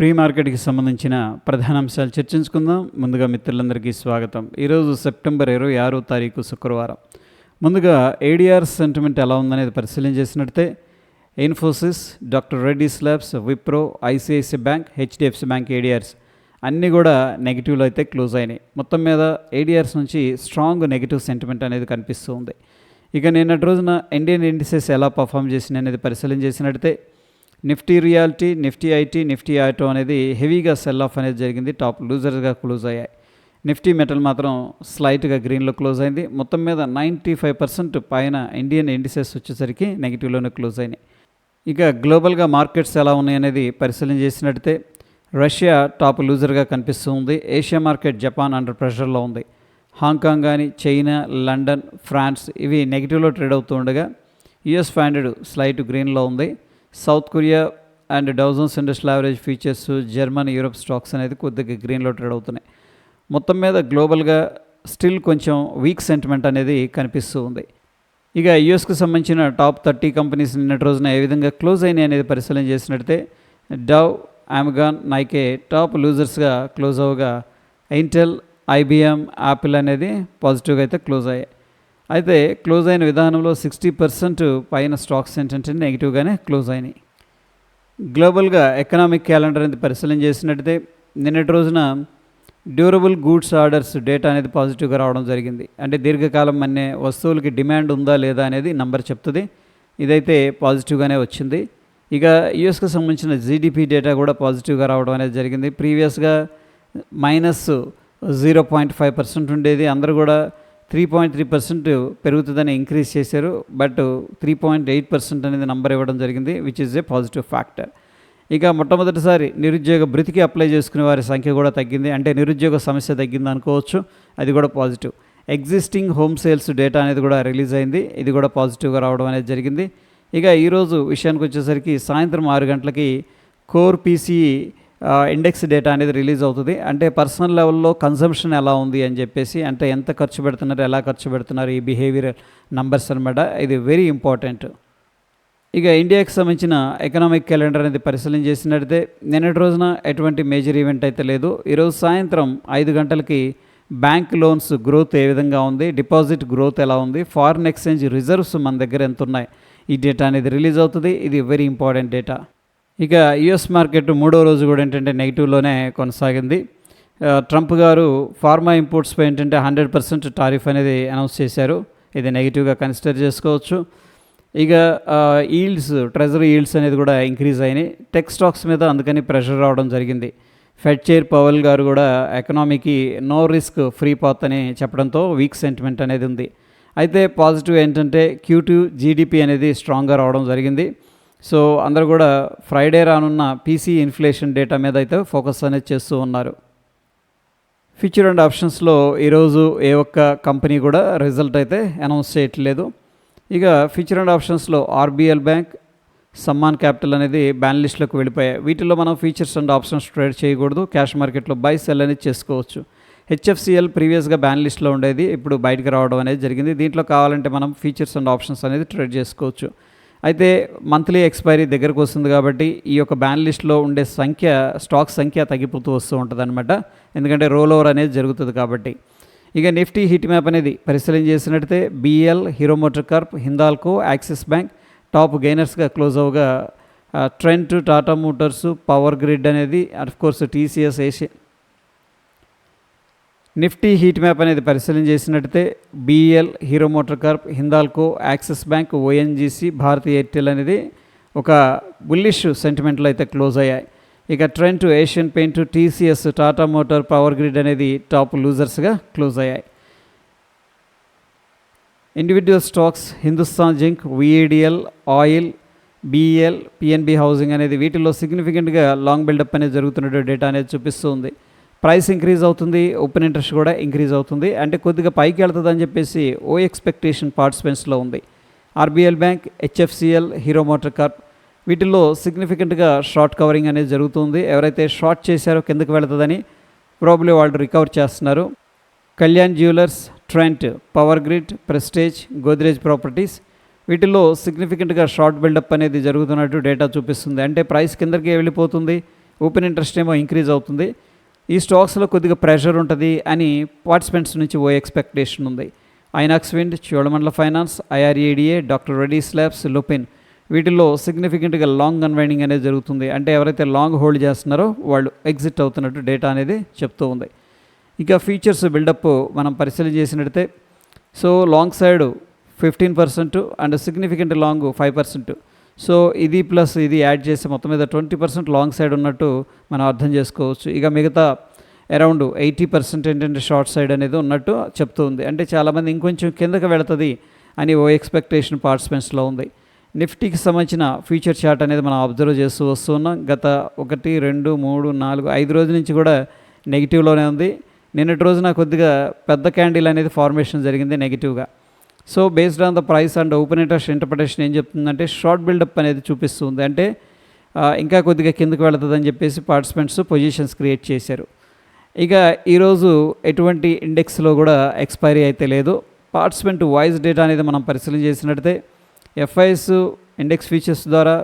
Pre మార్కెట్కి సంబంధించిన ప్రధాన అంశాలు చర్చించుకుందాం. ముందుగా మిత్రులందరికీ స్వాగతం. ఈరోజు సెప్టెంబర్ 26వ తారీఖు శుక్రవారం. ముందుగా ఏడిఆర్ సెంటిమెంట్ ఎలా ఉందనేది పరిశీలన చేసినట్టే Infosys, doctor Reddy's labs, Wipro, ICICI bank, HDFC bank ADRs అన్నీ కూడా నెగిటివ్లో అయితే క్లోజ్ అయినాయి. మొత్తం మీద ఏడిఆర్స్ నుంచి స్ట్రాంగ్ నెగిటివ్ సెంటిమెంట్ అనేది కనిపిస్తూ ఉంది. ఇక నిన్నటి రోజున ఇండియన్ ఇండిసెస్ ఎలా పర్ఫామ్ చేసినాయి అనేది పరిశీలన చేసినట్టే Nifty reality, Nifty IT, Nifty auto అనేది హెవీగా సెల్ ఆఫ్ అనేది జరిగింది. టాప్ లూజర్స్గా క్లోజ్ అయ్యాయి. నిఫ్టీ మెటల్ మాత్రం స్లైట్గా గ్రీన్లో క్లోజ్ అయింది. మొత్తం మీద 95% పైన ఇండియన్ ఇండిసెస్ వచ్చేసరికి నెగిటివ్లోనే క్లోజ్ అయినాయి. ఇక గ్లోబల్గా మార్కెట్స్ ఎలా ఉన్నాయి అనేది పరిశీలన చేసినట్టే రష్యా టాప్ లూజర్గా కనిపిస్తూ ఉంది. ఏషియా మార్కెట్ జపాన్ అండర్ ప్రెషర్లో ఉంది. హాంకాంగ్ కానీ, చైనా, లండన్, ఫ్రాన్స్ ఇవి నెగిటివ్లో ట్రేడ్ అవుతూ ఉండగా యుఎస్ 500 స్లైట్ గ్రీన్లో ఉంది. South Korea and Dow Jones industrial average futures, Germany, Europe stocks అనేది కొద్దిగా గ్రీన్లో ట్రేడ్ అవుతున్నాయి. మొత్తం మీద గ్లోబల్గా స్టిల్ కొంచెం వీక్ సెంటిమెంట్ అనేది కనిపిస్తూ ఉంది. ఇక యూఎస్కి సంబంధించిన టాప్ 30 కంపెనీస్ నిన్నటి రోజున ఏ విధంగా క్లోజ్ అయినాయి అనేది పరిశీలన చేసినట్టే డౌ, అమెజాన్, నైకే టాప్ లూజర్స్గా క్లోజ్ అవగా ఇంటెల్, ఐబిఎం, యాపిల్ అనేది పాజిటివ్గా అయితే క్లోజ్ అయ్యాయి. అయితే క్లోజ్ అయిన విధానంలో 60% పైన స్టాక్స్ ఏంటంటే నెగిటివ్గానే క్లోజ్ అయినాయి. గ్లోబల్గా ఎకనామిక్ క్యాలెండర్ అనేది పరిశీలన చేసినట్టయితే నిన్నటి రోజున డ్యూరబుల్ గూడ్స్ ఆర్డర్స్ డేటా అనేది పాజిటివ్గా రావడం జరిగింది. అంటే దీర్ఘకాలం అనే వస్తువులకి డిమాండ్ ఉందా లేదా అనేది నంబర్ చెప్తుంది. ఇదైతే పాజిటివ్గానే వచ్చింది. ఇక యూఎస్కి సంబంధించిన జీడిపి డేటా కూడా పాజిటివ్గా రావడం అనేది జరిగింది. ప్రీవియస్గా -0.5% ఉండేది. అందరూ కూడా 3.3% పెరుగుతుందని ఇంక్రీజ్ చేశారు. బట్ 3.8% అనేది నంబర్ ఇవ్వడం జరిగింది, which is a positive factor. ఇక మొట్టమొదటిసారి నిరుద్యోగ భృతికి అప్లై చేసుకునే వారి సంఖ్య కూడా తగ్గింది. అంటే నిరుద్యోగ సమస్య తగ్గింది అనుకోవచ్చు. అది కూడా positive. Existing home sales data అనేది కూడా రిలీజ్ అయింది. ఇది కూడా పాజిటివ్గా రావడం అనేది జరిగింది. ఇక ఈరోజు విషయానికి వచ్చేసరికి సాయంత్రం 6 గంటలకి కోర్ పీసీఈ ఇండెక్స్ డేటా అనేది రిలీజ్ అవుతుంది. అంటే పర్సనల్ లెవెల్లో కన్సంప్షన్ ఎలా ఉంది అని చెప్పేసి, అంటే ఎంత ఖర్చు పెడుతున్నారు, ఎలా ఖర్చు పెడుతున్నారు, ఈ బిహేవియర్ నంబర్స్ అనమాట. ఇది వెరీ ఇంపార్టెంట్. ఇక ఇండియాకి సంబంధించిన ఎకనామిక్ క్యాలెండర్ అనేది పరిశీలన చేసినట్లయితే నిన్నటి రోజున ఎటువంటి మేజర్ ఈవెంట్ అయితే లేదు. ఈరోజు సాయంత్రం 5 గంటలకి బ్యాంక్ లోన్స్ గ్రోత్ ఏ విధంగా ఉంది, డిపాజిట్ గ్రోత్ ఎలా ఉంది, ఫారిన్ ఎక్స్చేంజ్ రిజర్వ్స్ మన దగ్గర ఎంత ఉన్నాయి, ఈ డేటా అనేది రిలీజ్ అవుతుంది. ఇది వెరీ ఇంపార్టెంట్ డేటా. ఇక యుఎస్ మార్కెట్ 3వ రోజు కూడా ఏంటంటే నెగిటివ్లోనే కొనసాగింది. ట్రంప్ గారు ఫార్మా ఇంపోర్ట్స్పై ఏంటంటే 100% టారిఫ్ అనేది అనౌన్స్ చేశారు. ఇది నెగిటివ్గా కన్సిడర్ చేసుకోవచ్చు. ఇక ఈల్డ్స్, ట్రెజరీ ఈల్డ్స్ అనేది కూడా ఇంక్రీజ్ అయినాయి. టెక్ స్టాక్స్ మీద అందుకని ప్రెషర్ రావడం జరిగింది. ఫెడ్ చైర్ పవెల్ గారు కూడా ఎకనామీకి నో రిస్క్ ఫ్రీ పాత్ అని చెప్పడంతో వీక్ సెంటిమెంట్ అనేది ఉంది. అయితే పాజిటివ్ ఏంటంటే Q2 జీడిపి అనేది స్ట్రాంగ్గా రావడం జరిగింది. సో అందరూ కూడా ఫ్రైడే రానున్న పీసీ ఇన్ఫ్లేషన్ డేటా మీద అయితే ఫోకస్ అనేది చేస్తూ ఉన్నారు. ఫ్యూచర్ అండ్ ఆప్షన్స్లో ఈరోజు ఏ ఒక్క కంపెనీ కూడా రిజల్ట్ అయితే అనౌన్స్ చేయట్లేదు. ఇక ఫ్యూచర్ అండ్ ఆప్షన్స్లో ఆర్బిఎల్ బ్యాంక్, సమ్మాన్ క్యాపిటల్ అనేది బ్యాన్ లిస్ట్లోకి వెళ్ళిపోయాయి. వీటిల్లో మనం ఫీచర్స్ అండ్ ఆప్షన్స్ ట్రేడ్ చేయకూడదు. క్యాష్ మార్కెట్లో బై సెల్ అనేది చేసుకోవచ్చు. హెచ్ఎఫ్సిఎల్ ప్రీవియస్గా బ్యాన్ లిస్ట్లో ఉండేది, ఇప్పుడు బయటకు రావడం అనేది జరిగింది. దీంట్లో కావాలంటే మనం ఫీచర్స్ అండ్ ఆప్షన్స్ అనేది ట్రేడ్ చేసుకోవచ్చు. అయితే మంత్లీ ఎక్స్పైరీ దగ్గరకు వస్తుంది కాబట్టి ఈ యొక్క బ్యాన్ లిస్ట్లో ఉండే స్టాక్ సంఖ్య తగ్గిపోతూ వస్తూ ఉంటుంది అనమాట. ఎందుకంటే రోల్ ఓవర్ అనేది జరుగుతుంది కాబట్టి. ఇక నిఫ్టీ హీట్ మ్యాప్ అనేది పరిశీలన చేసినట్టయితే BEL, Hero motor corp, Hindalco, Axis bank top గెయినర్స్గా క్లోజ్ అవగా Trent, Tata motors, power grid అనేది of course TCS, Asia. Nifty heat map అనేది పరిశీలన చేసినట్టయితే BEL, Hero motor corp, Hindalco, Axis bank, ONGC, Bharti Airtel అనేది ఒక బుల్లిష్ సెంటిమెంట్లో అయితే క్లోజ్ అయ్యాయి. ఇక Trent, Asian paint, TCS, Tata motor, power grid అనేది టాప్ లూజర్స్గా క్లోజ్ అయ్యాయి. Individual stocks Hindustan zinc, VEDL, oil, BEL, PNB housing అనేది వీటిల్లో సిగ్నిఫికెంట్గా లాంగ్ బిల్డప్ అనేది జరుగుతున్నట్టు డేటా అనేది చూపిస్తుంది. ప్రైస్ ఇంక్రీజ్ అవుతుంది, ఓపెన్ ఇంట్రెస్ట్ కూడా ఇంక్రీజ్ అవుతుంది. అంటే కొద్దిగా పైకి వెళ్తుంది అని చెప్పేసి ఓ ఎక్స్పెక్టేషన్ పార్టిసిపెంట్స్లో ఉంది. RBL bank, HFCL, hero motor Corp వీటిల్లో సిగ్నిఫికెంట్గా షార్ట్ కవరింగ్ అనేది జరుగుతుంది. ఎవరైతే షార్ట్ చేశారో కిందకి వెళుతుందని ప్రాబ్లీ వాళ్ళు రికవర్ చేస్తున్నారు. Kalyan jewellers, Trent, power grid, prestige, Godrej properties వీటిల్లో సిగ్నిఫికెంట్గా షార్ట్ బిల్డప్ అనేది జరుగుతున్నట్టు డేటా చూపిస్తుంది. అంటే ప్రైస్ కిందకి వెళ్ళిపోతుంది, ఓపెన్ ఇంట్రెస్ట్ ఏమో ఇంక్రీజ్ అవుతుంది. ఈ స్టాక్స్లో కొద్దిగా ప్రెషర్ ఉంటుంది అని పార్టిసిపెంట్స్ నుంచి ఓ ఎక్స్పెక్టేషన్ ఉంది. Inox wind, Cholamandalam finance, IREDA, doctor Reddy's labs, Lupin వీటిల్లో సిగ్నిఫికెంట్గా లాంగ్ అన్వైండింగ్ అనేది జరుగుతుంది. అంటే ఎవరైతే లాంగ్ హోల్డ్ చేస్తున్నారో వాళ్ళు ఎగ్జిట్ అవుతున్నట్టు డేటా అనేది చెప్తూ ఉంది. ఇక ఫీచర్స్ బిల్డప్ మనం పరిశీలన చేసినట్టయితే so long side 15% and significant long 5%. So ఇది ప్లస్ ఇది యాడ్ చేసి మొత్తం మీద 20% లాంగ్ సైడ్ ఉన్నట్టు మనం అర్థం చేసుకోవచ్చు. ఇక మిగతా అరౌండ్ 80% ఏంటంటే షార్ట్ సైడ్ అనేది ఉన్నట్టు చెప్తూ ఉంది. అంటే చాలామంది ఇంకొంచెం కిందకి వెళుతుంది అని ఓ ఎక్స్పెక్టేషన్ పార్టిసిపెంట్స్లో ఉంది. నిఫ్టీకి సంబంధించిన ఫ్యూచర్ చార్ట్ అనేది మనం అబ్జర్వ్ చేస్తూ వస్తున్నాం. గత 1, 2, 3, 4, 5 రోజుల నుంచి కూడా నెగిటివ్లోనే ఉంది. నిన్నటి రోజున కొద్దిగా పెద్ద క్యాండిల్ అనేది ఫార్మేషన్ జరిగింది నెగిటివ్గా. So based on the price and open interest interpretation ఏం చెప్తుందంటే షార్ట్ బిల్డప్ అనేది చూపిస్తుంది. అంటే ఇంకా కొద్దిగా కిందకు వెళుతుందని చెప్పేసి పార్టిసిపెంట్స్ పొజిషన్స్ క్రియేట్ చేశారు. ఇక ఈరోజు ఎటువంటి ఇండెక్స్లో కూడా ఎక్స్పైరీ అయితే లేదు. పార్టిసిపెంట్ వాయిస్ డేటా అనేది మనం పరిశీలన చేసినట్టయితే ఎఫ్ఐఎస్ ఇండెక్స్ ఫీచర్స్ ద్వారా,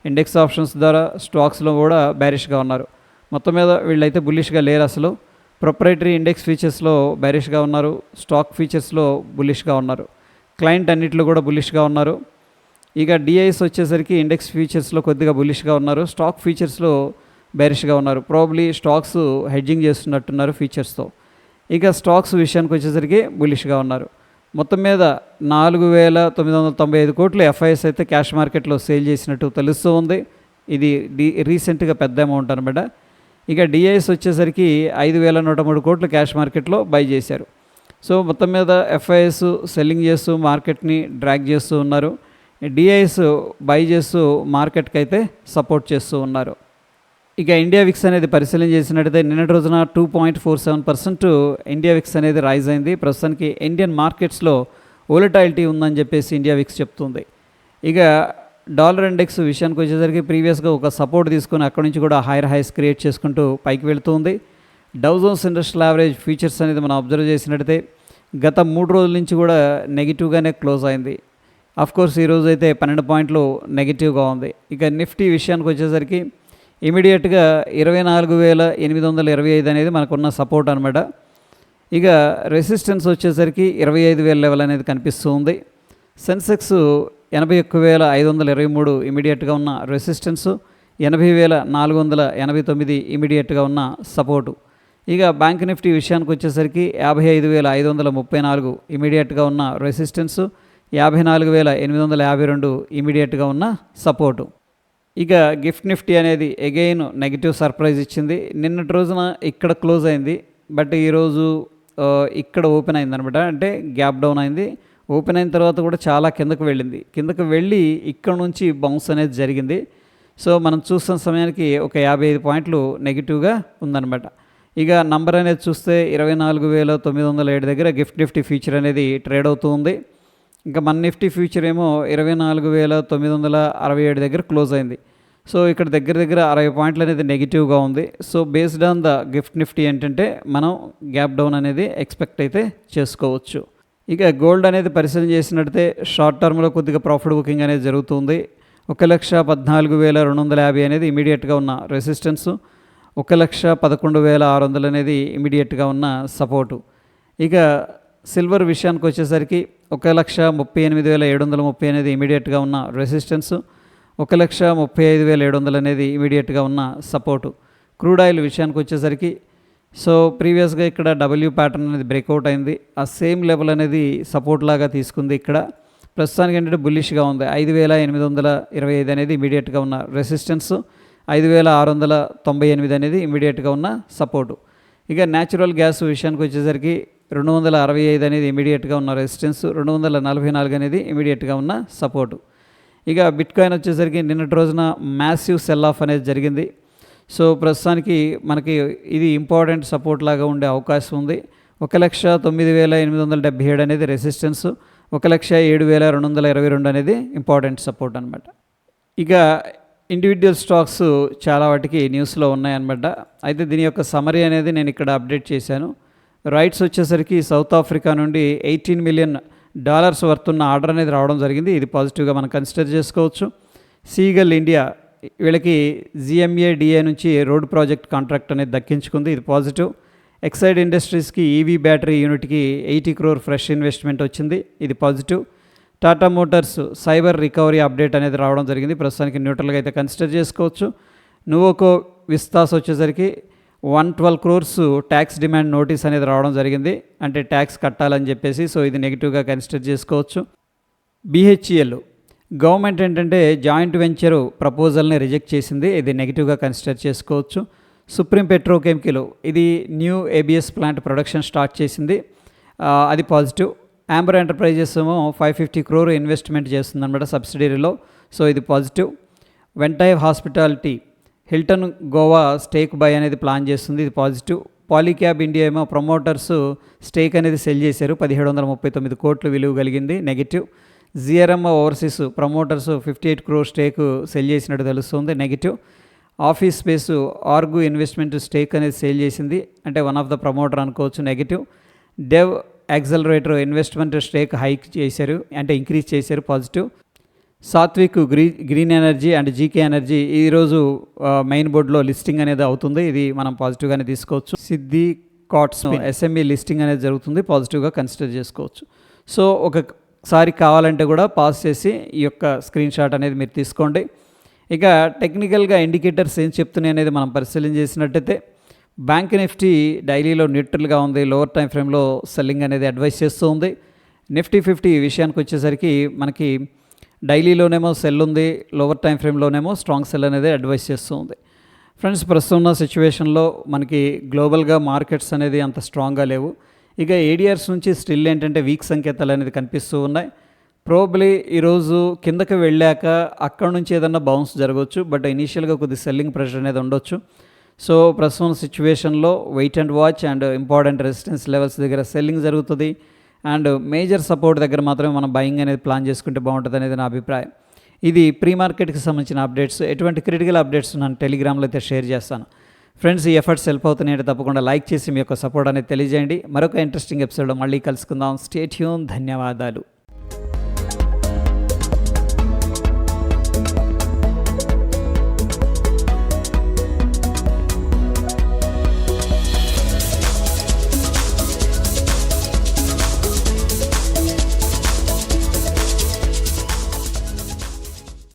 ఇండెక్స్ ఆప్షన్స్ ద్వారా స్టాక్స్లో కూడా బ్యారిష్గా ఉన్నారు. మొత్తం మీద వీళ్ళైతే బుల్లిష్గా లేరు. అసలు ప్రొప్రైటరీ ఇండెక్స్ ఫీచర్స్లో బ్యారిష్గా ఉన్నారు, స్టాక్ ఫీచర్స్లో బుల్లిష్గా ఉన్నారు, క్లయింట్ అన్నిట్లో కూడా బుల్లిష్గా ఉన్నారు. ఇక డిఐఎస్ వచ్చేసరికి ఇండెక్స్ ఫీచర్స్లో కొద్దిగా బుల్లిష్గా ఉన్నారు, స్టాక్ ఫీచర్స్లో బేరిష్గా ఉన్నారు. ప్రాబ్లీ స్టాక్స్ హెడ్జింగ్ చేస్తున్నట్టున్నారు ఫీచర్స్తో. ఇక స్టాక్స్ విషయానికి వచ్చేసరికి బుల్లిష్గా ఉన్నారు. మొత్తం మీద 4,995 కోట్లు ఎఫ్ఐఎస్ అయితే క్యాష్ మార్కెట్లో సేల్ చేసినట్టు తెలుస్తూ ఉంది. ఇది రీసెంట్గా పెద్ద అమౌంట్ అనమాట. ఇక డిఐఎస్ వచ్చేసరికి 5,103 కోట్లు క్యాష్ మార్కెట్లో బై చేశారు. సో మొత్తం మీద ఎఫ్ఐఎస్ సెల్లింగ్ చేస్తూ మార్కెట్ని డ్రాగ్ చేస్తూ ఉన్నారు, డిఐఎస్ బై చేస్తూ మార్కెట్కి అయితే సపోర్ట్ చేస్తూ ఉన్నారు. ఇక ఇండియా విక్స్ అనేది పరిశీలన చేసినట్టయితే నిన్నటి రోజున 2.47% ఇండియా విక్స్ అనేది రైజ్ అయింది. ప్రస్తుతానికి ఇండియన్ మార్కెట్స్లో వోలటాలిటీ ఉందని చెప్పేసి ఇండియా విక్స్ చెప్తుంది. ఇక డాలర్ ఇండెక్స్ విషయానికి వచ్చేసరికి ప్రీవియస్గా ఒక సపోర్ట్ తీసుకొని అక్కడి నుంచి కూడా హైర్ హైస్ క్రియేట్ చేసుకుంటూ పైకి వెళుతుంది. Dow Jones industrial average futures అనేది మనం అబ్జర్వ్ చేసినట్టయితే గత 3 రోజుల నుంచి కూడా నెగిటివ్గానే క్లోజ్ అయింది. అఫ్కోర్స్ ఈరోజు అయితే 12 పాయింట్లు నెగిటివ్గా ఉంది. ఇక నిఫ్టీ విషయానికి వచ్చేసరికి ఇమీడియట్గా 24,825 అనేది మనకున్న సపోర్ట్ అనమాట. ఇక రెసిస్టెన్స్ వచ్చేసరికి 25,000 లెవెల్ అనేది కనిపిస్తూ ఉంది. సెన్సెక్స్ 81,523 ఇమీడియట్గా ఉన్న రెసిస్టెన్స్, 80,489 ఇమీడియట్గా ఉన్న సపోర్టు. ఇక బ్యాంక్ నిఫ్టీ విషయానికి వచ్చేసరికి 55,534 ఇమీడియట్గా ఉన్న రెసిస్టెన్స్, 54,852 ఇమీడియట్గా ఉన్న సపోర్టు. ఇక గిఫ్ట్ నిఫ్టీ అనేది అగైన్ నెగిటివ్ సర్ప్రైజ్ ఇచ్చింది. నిన్నటి రోజున ఇక్కడ క్లోజ్ అయింది, బట్ ఈరోజు ఇక్కడ ఓపెన్ అయిందనమాట. అంటే గ్యాప్ డౌన్ అయింది. ఓపెన్ అయిన తర్వాత కూడా చాలా కిందకు వెళ్ళింది. కిందకు వెళ్ళి ఇక్కడ నుంచి బౌన్స్ అనేది జరిగింది. సో మనం చూస్తున్న సమయానికి ఒక 55 పాయింట్లు నెగిటివ్గా ఉందన్నమాట. ఇక నంబర్ అనేది చూస్తే 24,907 దగ్గర గిఫ్ట్ నిఫ్టీ ఫ్యూచర్ అనేది ట్రేడ్ అవుతూ ఉంది. ఇంకా మన నిఫ్టీ ఫ్యూచర్ ఏమో 24,967 దగ్గర క్లోజ్ అయింది. సో ఇక్కడ దగ్గర 60 పాయింట్లు అనేది నెగిటివ్గా ఉంది. So based on the gift Nifty ఏంటంటే మనం గ్యాప్ డౌన్ అనేది ఎక్స్పెక్ట్ అయితే చేసుకోవచ్చు. ఇక గోల్డ్ అనేది పరిశీలన చేసినట్టయితే షార్ట్ టర్మ్లో కొద్దిగా ప్రాఫిట్ బుకింగ్ అనేది జరుగుతుంది. 1,14,250 అనేది ఇమీడియట్గా ఉన్న రెసిస్టెన్స్, 1,11,600 అనేది ఇమీడియట్గా ఉన్న సపోర్టు. ఇక సిల్వర్ విషయానికి వచ్చేసరికి 1,38,730 అనేది ఇమీడియట్గా ఉన్న రెసిస్టెన్స్, 1,35,700 అనేది ఇమీడియట్గా ఉన్న సపోర్టు. క్రూడ్ ఆయిల్ విషయానికి వచ్చేసరికి సో ప్రీవియస్గా ఇక్కడ డబ్ల్యూ ప్యాటర్న్ అనేది బ్రేక్అవుట్ అయింది. ఆ సేమ్ లెవెల్ అనేది సపోర్ట్ లాగా తీసుకుంది. ఇక్కడ ప్రస్తుతానికి ఏంటంటే బుల్లిష్గా ఉంది. 5,825 అనేది ఇమీడియట్గా ఉన్న రెసిస్టెన్స్, 5,698 అనేది ఇమీడియట్గా ఉన్న సపోర్టు. ఇక న్యాచురల్ గ్యాస్ విషయానికి వచ్చేసరికి 265 అనేది ఇమీడియట్గా ఉన్న రెసిస్టెన్స్, 244 అనేది ఇమీడియట్గా ఉన్న సపోర్టు. ఇక బిట్కాయిన్ వచ్చేసరికి నిన్నటి రోజున మ్యాసివ్ సెల్ ఆఫ్ అనేది జరిగింది. సో ప్రస్తుతానికి మనకి ఇది ఇంపార్టెంట్ సపోర్ట్ లాగా ఉండే అవకాశం ఉంది. 1,09,877 అనేది రెసిస్టెన్స్, 1,07,222 అనేది ఇంపార్టెంట్ సపోర్ట్ అనమాట. ఇక ఇండివిజువల్ స్టాక్స్ చాలా వాటికి న్యూస్లో ఉన్నాయన్నమాట. అయితే దీని యొక్క సమరీ అనేది నేను ఇక్కడ అప్డేట్ చేశాను. రైట్స్ వచ్చేసరికి సౌత్ ఆఫ్రికా నుండి $18 మిలియన్ వర్త్ ఉన్న ఆర్డర్ అనేది రావడం జరిగింది. ఇది పాజిటివ్గా మనం కన్సిడర్ చేసుకోవచ్చు. సీగల్ ఇండియా వీళ్ళకి జిఎంఏడిఏ నుంచి రోడ్ ప్రాజెక్ట్ కాంట్రాక్ట్ అనేది దక్కించుకుంది, ఇది పాజిటివ్. ఎక్సైడ్ ఇండస్ట్రీస్కి ఈవీ బ్యాటరీ యూనిట్కి 80 crore ఫ్రెష్ ఇన్వెస్ట్మెంట్ వచ్చింది, ఇది positive. Tata Motors cyber recovery update అనేది రావడం జరిగింది, ప్రస్తుతానికి న్యూట్రల్గా అయితే కన్సిడర్ చేసుకోవచ్చు. నువోకో విస్తాస్ వచ్చేసరికి 112 crores ట్యాక్స్ డిమాండ్ నోటీస్ అనేది రావడం జరిగింది, అంటే ట్యాక్స్ కట్టాలని చెప్పేసి. సో ఇది నెగిటివ్గా కన్సిడర్ చేసుకోవచ్చు. బిహెచ్ఈఎల్ గవర్నమెంట్ ఏంటంటే జాయింట్ వెంచర్ ప్రపోజల్ని రిజెక్ట్ చేసింది, ఇది నెగిటివ్గా కన్సిడర్ చేసుకోవచ్చు. సుప్రీం పెట్రోకెమికల్ ఇది new ABS plant production start చేసింది, అది పాజిటివ్. యాంబర్ ఎంటర్ప్రైజెస్ ఏమో 550 crore ఇన్వెస్ట్మెంట్ చేస్తుందన్నమాట సబ్సిడరీలో, సో ఇది positive. Ventive hospitality Hilton Goa stake buy అనేది ప్లాన్ చేస్తుంది, ఇది పాజిటివ్. పాలీక్యాబ్ ఇండియా ఏమో ప్రమోటర్స్ స్టేక్ అనేది సెల్ చేశారు, 1739 కోట్లు విలువ కలిగింది, negative. GRM overseas promoters 58 crore stake sell చేసినట్టు తెలుస్తుంది, నెగిటివ్. ఆఫీస్ స్పేస్ ఆర్గు ఇన్వెస్ట్మెంట్ స్టేక్ అనేది సేల్ చేసింది, అంటే వన్ ఆఫ్ ద ప్రమోటర్ అనుకోవచ్చు, negative. Dev accelerator investment stake hike చేశారు, అంటే ఇంక్రీజ్ చేశారు, positive. Satvik green energy and GK energy ఈరోజు మెయిన్ బోర్డులో లిస్టింగ్ అనేది అవుతుంది, ఇది మనం పాజిటివ్గానే తీసుకోవచ్చు. సిద్ధి కాట్స్ ఎస్ఎంఈ లిస్టింగ్ అనేది జరుగుతుంది, పాజిటివ్గా కన్సిడర్ చేసుకోవచ్చు. సో ఒకసారి కావాలంటే కూడా పాస్ చేసి ఈ యొక్క స్క్రీన్ షాట్ అనేది మీరు తీసుకోండి. ఇక టెక్నికల్గా ఇండికేటర్స్ ఏం చెప్తున్నాయి అనేది మనం పరిశీలన చేసినట్టయితే బ్యాంక్ నిఫ్టీ డైలీలో న్యూట్రల్గా ఉంది, లోవర్ టైం ఫ్రేమ్లో సెల్లింగ్ అనేది అడ్వైస్ చేస్తూ ఉంది. నిఫ్టీ 50 విషయానికి వచ్చేసరికి మనకి డైలీలోనేమో సెల్ ఉంది, లోవర్ టైం ఫ్రేమ్లోనేమో స్ట్రాంగ్ సెల్ అనేది అడ్వైస్ చేస్తూ ఉంది. ఫ్రెండ్స్, ప్రస్తుతం ఉన్న సిచ్యువేషన్లో మనకి గ్లోబల్గా మార్కెట్స్ అనేది అంత స్ట్రాంగ్గా లేవు. ఇక ఏడిఆర్స్ నుంచి స్టిల్ ఏంటంటే వీక్ సంకేతాలు అనేది కనిపిస్తూ ఉన్నాయి. ప్రోబ్లీ ఈరోజు కిందకి వెళ్ళాక అక్కడ నుంచి ఏదన్నా బౌన్స్ జరగవచ్చు, బట్ ఇనీషియల్గా కొద్ది సెల్లింగ్ ప్రెషర్ అనేది ఉండొచ్చు. సో ప్రస్తుతం సిచ్యువేషన్లో wait and watch and important resistance levels దగ్గర సెల్లింగ్ జరుగుతుంది, అండ్ మేజర్ సపోర్ట్ దగ్గర మాత్రమే మనం బయింగ్ అనేది ప్లాన్ చేసుకుంటే బాగుంటుంది అనేది నా అభిప్రాయం. ఇది ప్రీ మార్కెట్కి సంబంధించిన అప్డేట్స్. ఎటువంటి క్రిటికల్ అప్డేట్స్ నేను టెలిగ్రామ్లో అయితే షేర్ చేస్తాను. ఫ్రెండ్స్, ఈ ఎఫర్ట్స్ హెల్ప్ అవుతున్నాయంటే తప్పకుండా లైక్ చేసి మీ యొక్క సపోర్ట్ అనేది తెలియజేయండి. మరొక ఇంట్రెస్టింగ్ ఎపిసోడ్లో మళ్ళీ కలుసుకుందాం. Stay tune. ధన్యవాదాలు.